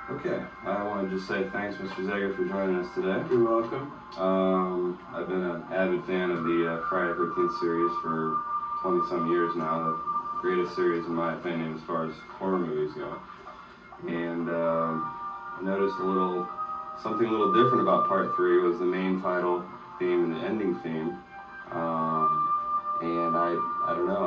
Okay, I want to just say thanks, Mr. Zager, for joining us today. You're welcome. I've been an avid fan of the Friday the 13th series for 20-some years now, the greatest series in my opinion as far as horror movies go. And I noticed something a little different about part 3 was the main title theme and the ending theme. And I don't know,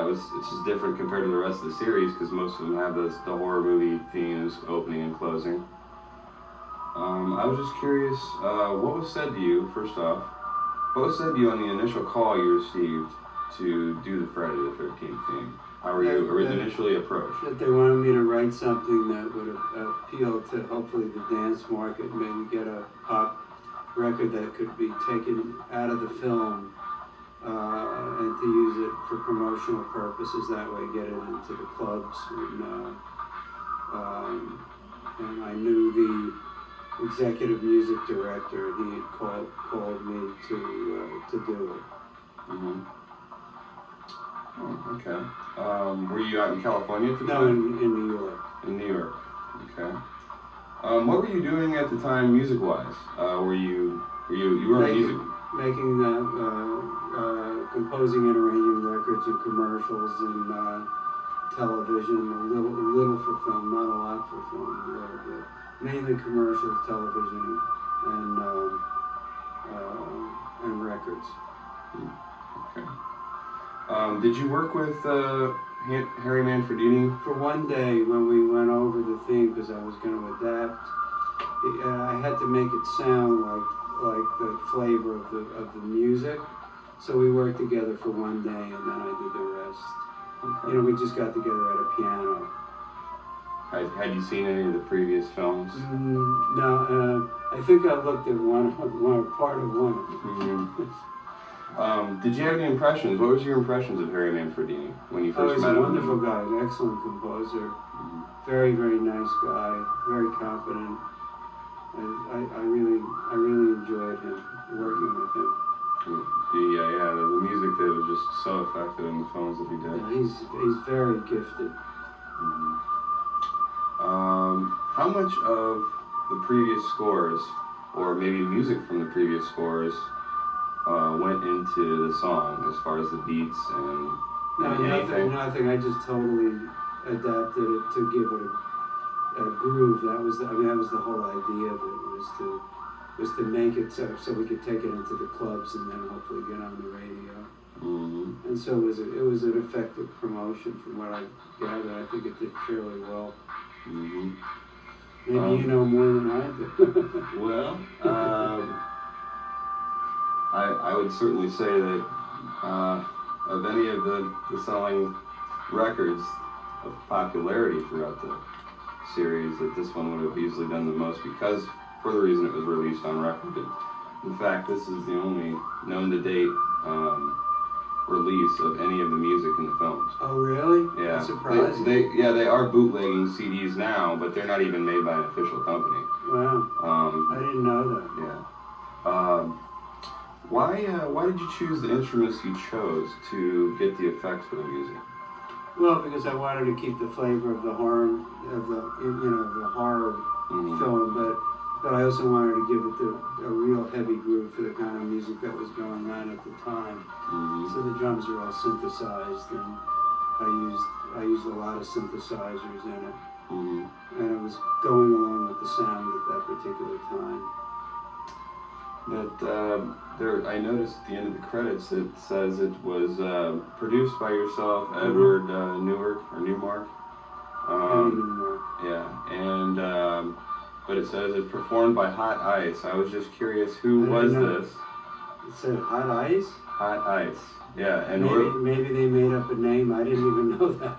it's just different compared to the rest of the series because most of them have the horror movie themes, opening and closing. I was just curious, what was said to you, first off, what was said to you on the initial call you received to do the Friday the 13th theme? How were you initially approached? That they wanted me to write something that would appeal to hopefully the dance market, maybe get a pop record that could be taken out of the film and to use it for promotional purposes, that way get it into the clubs. And I knew the executive music director, he had called me to do it. Mm-hmm. Oh, okay. Were you out in California at the No, time? in New York. In New York, okay. What were you doing at the time, music-wise? Were you were on music? Making, composing and arranging records and commercials and television, a little for film, not a lot for film, a little bit. Mainly commercials, television, and records. Okay. Did you work with Harry Manfredini? For one day when we went over the theme, because I was going to adapt, I had to make it sound like the flavor of the music. So we worked together for one day, and then I did the rest. Okay. You know, we just got together at a piano. Had you seen any of the previous films? No, I think I looked at one part of one. Mm-hmm. Did you have any impressions? What was your impressions of Harry Manfredini when you first met him? He's a wonderful guy, an excellent composer, very, very nice guy, very competent. I really enjoyed him, working with him. The music there was just so effective in the films that he did. Yeah, he's very gifted. Mm-hmm. How much of the previous scores, or maybe music from the previous scores, went into the song as far as the beats and anything? Nothing. I just totally adapted it to give it a groove. That was the whole idea of it, was to make it so we could take it into the clubs and then hopefully get on the radio. Mm-hmm. And so it was an effective promotion from what I gathered. I think it did fairly well. Mm-hmm. Maybe you know more than I do. Well, I would certainly say that of any of the selling records of popularity throughout the series, that this one would have easily done the most because for the reason it was released on record. In fact, this is the only known to date release of any of the music in the films. Oh, really? Yeah. That's surprising. They are bootlegging CDs now, but they're not even made by an official company. Wow. I didn't know that. Yeah. Why did you choose the instruments you chose to get the effects for the music? Well, because I wanted to keep the flavor of the horror film, but I also wanted to give it a real heavy groove for the kind of music that was going on at the time. Mm-hmm. So the drums are all synthesized, and I used a lot of synthesizers in it, Mm-hmm. and it was going along with the sound at that particular time. But I noticed at the end of the credits it says it was produced by yourself, Edward Newmark. Yeah, and but it says it's performed by Hi8. I was just curious, who was this? It said Hi8? Hi8. Yeah, and maybe they made up a name. I didn't even know that.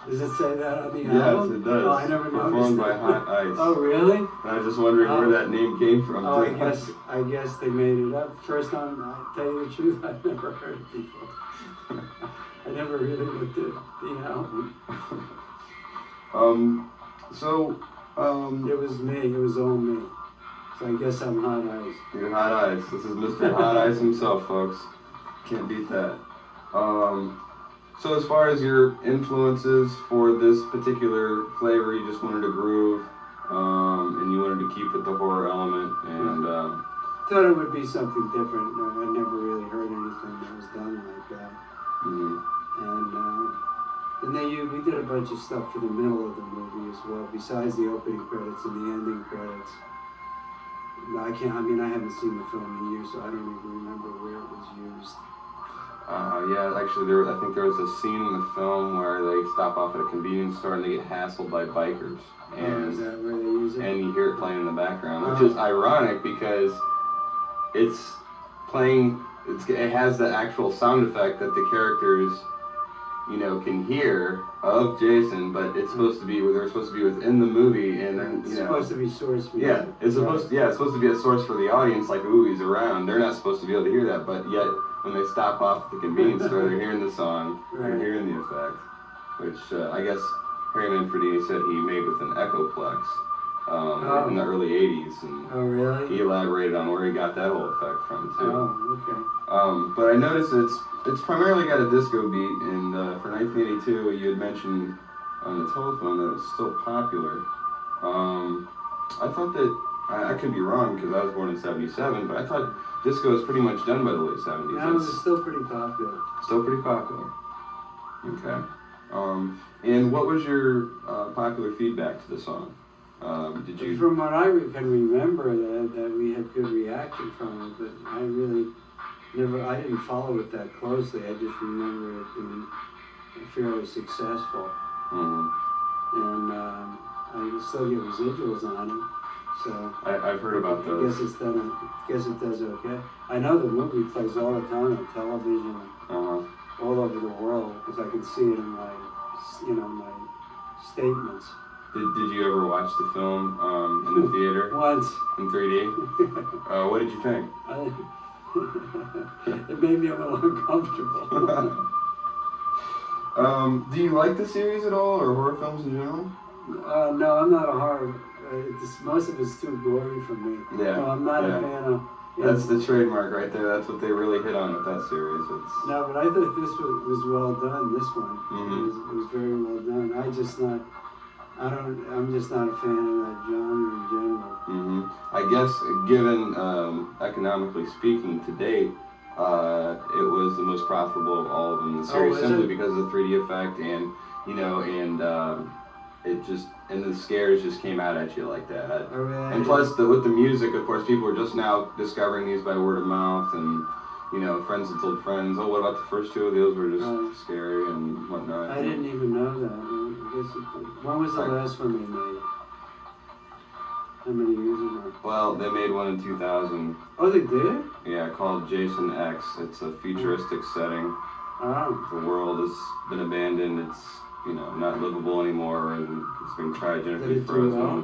Does it say that on the album? Yes, it does. Oh, I never noticed. Performed by Hi8. Oh, really? And I was just wondering where that name came from. Oh, I guess they made it up. First time, I tell you the truth, I've never heard it before. I never really looked at the album. It was me. It was all me. So I guess I'm Hi8. You're Hi8. This is Mr. Hi8 himself, folks. Can't beat that. So as far as your influences for this particular flavor, you just wanted a groove. thought it would be something different. I never really heard anything that was done like that. Mm-hmm. And we did a bunch of stuff for the middle of the movie as well, besides the opening credits and the ending credits. I haven't seen the film in years, so I don't even remember where it was used. Yeah, actually, I think there was a scene in the film where they stop off at a convenience store and they get hassled by bikers. And, is that where they use it? And you hear it playing in the background, which is ironic because it's playing. It has the actual sound effect that the characters, can hear of Jason, but it's supposed to be they're supposed to be within the movie, and then it's supposed to be source music. Yeah, it's supposed to be a source for the audience, like ooh, he's around. They're not supposed to be able to hear that, but yet when they stop off at the convenience store, they're hearing the song, they're hearing the effect, which I guess Harry Manfredini said he made with an Echoplex in the early '80s, and oh really? He elaborated on where he got that whole effect from too. Oh, okay. But I noticed it's primarily got a disco beat, and for 1982, you had mentioned on the telephone that it was still popular. I thought that, I could be wrong because I was born in '77, but I thought disco was pretty much done by the late '70s. No, it was still pretty popular. Still pretty popular. Okay. And what was your popular feedback to the song? Did you? From what I can remember, that we had good reaction from it, but I didn't follow it that closely. I just remember it being fairly successful. Mm-hmm. And I still get residuals on it, so I've heard about those. I guess it does okay. I know the movie plays all the time on television, all over the world, because I can see it in my statements. Did you ever watch the film in the theater? Once. In 3D? What did you think? It made me a little uncomfortable. Do you like the series at all, or horror films in general? No, I'm not a horror. Most of it's too gory for me. Yeah. No, I'm not a fan of. That's the trademark right there. That's what they really hit on with that series. No, but I thought this was well done. This one, Mm-hmm. it was very well done. I'm just not a fan of that genre in general. Mm-hmm. I guess given economically speaking to date, it was the most profitable of all of them in the series simply because of the 3D effect and it just and the scares just came out at you like that. And plus with the music, of course, people are just now discovering these by word of mouth and friends that told friends, oh, what about the first two of those were just scary and whatnot. I didn't even know that. When was the last one they made? How many years ago? Well, they made one in 2000. Oh, they did? Yeah, called Jason X. It's a futuristic setting. Oh. The world has been abandoned. It's not livable anymore, and it's been cryogenically frozen. Well?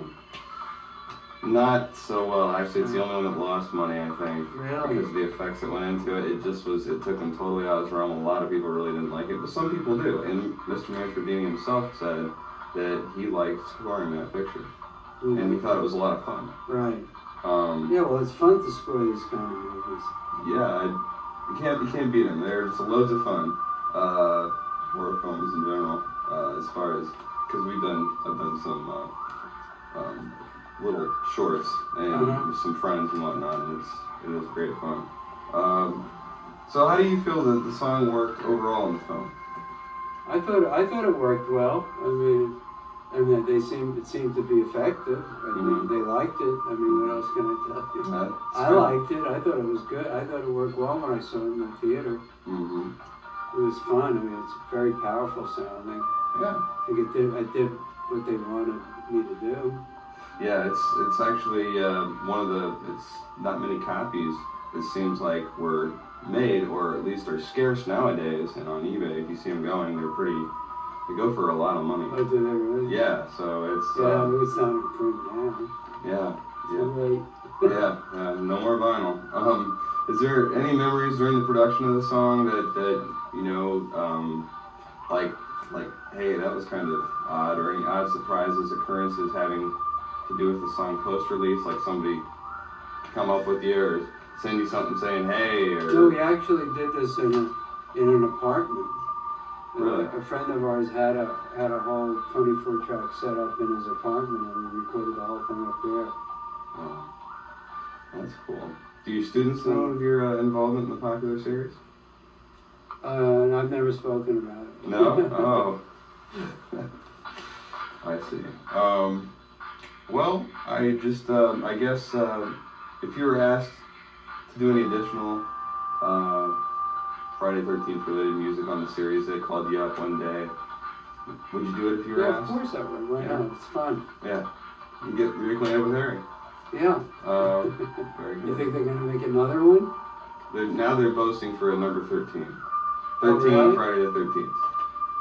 Not so well. Actually, it's the only one that lost money, I think. Really? Because of the effects that went into it. It took them totally out of its realm. A lot of people really didn't like it, but some people do. And Mr. Manfredini himself said that he liked scoring that picture. Mm-hmm. And he thought it was a lot of fun. Right. Yeah, well, it's fun to score these kind of movies. Yeah, you can't beat them. They're just loads of fun. Horror films in general, as far as because I've done some little shorts and with some friends and whatnot, and it is great fun. So how do you feel that the song worked overall in the film? I thought it worked well. I mean, it seemed to be effective. They liked it. I mean, what else can I tell you? I liked it. I thought it was good. I thought it worked well when I saw it in the theater. Mm-hmm. It was fun. I mean, it's very powerful sounding. Yeah. I think I did what they wanted me to do. Yeah, it's actually it's not many copies. It seems like were made, or at least are scarce nowadays. And on eBay, if you see them going, they go for a lot of money. Oh, do they really? Yeah, so it's... it's not in print now. Yeah. Too late. No more vinyl. Is there any memories during the production of the song that like, hey, that was kind of odd, or any odd surprises, occurrences having to do with the song post-release, like somebody come up with you or send you something saying, hey, or... No, we actually did this in an apartment. Really? A friend of ours had a whole 24-track set up in his apartment, and we recorded the whole thing up there. Oh. That's cool. Do your students know of your involvement in the popular series? And I've never spoken about it. No? Oh. I see. Well, I just, I guess, if you were asked to do any additional Friday 13th related music on the series, they called you up one day, would you do it if you were Yeah, asked? of course I would. Why not? It's fun. Yeah. You get reacquainted with Harry. Yeah. Very good. You think they're going to make another one? Now they're boasting for a number 13. 13 Oh, really? Friday the 13th.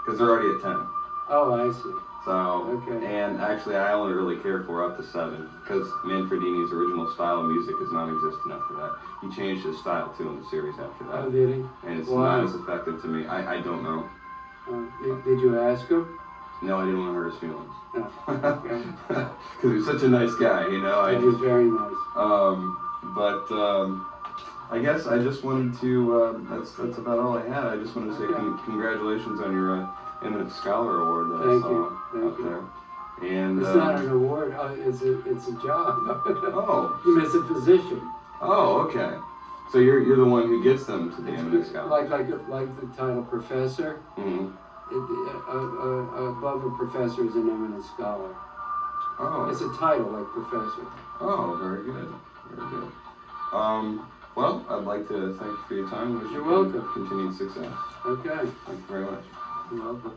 Because they're already at 10. Oh, I see. So, Okay. and actually I only really care for up to 7. Because Manfredini's original style of music is non-existent after that. He changed his style too in the series after that. Oh, did he? And it's Why? not as effective to me. I don't know. Did you ask him? No, I didn't want to hurt his feelings. No. Okay. Because he's such a nice guy, you know. Yeah, he's very nice. I guess I just wanted to. That's about all I had. I just wanted to say Okay. congratulations on your Imminent Scholar Award that Thank I you. saw Thank out you. there. And It's not an award. It's a job. Oh. It's a position. Oh, okay. So you're the one who gets them to the Imminent Scholar. Like the title professor. Mm-hmm. Above a professor is an eminent scholar. Oh. It's a title like professor. Oh, very good. Very good. Well, I'd like to thank you for your time. Wish You're you welcome. continued success. Okay. Thank you very much. You're welcome.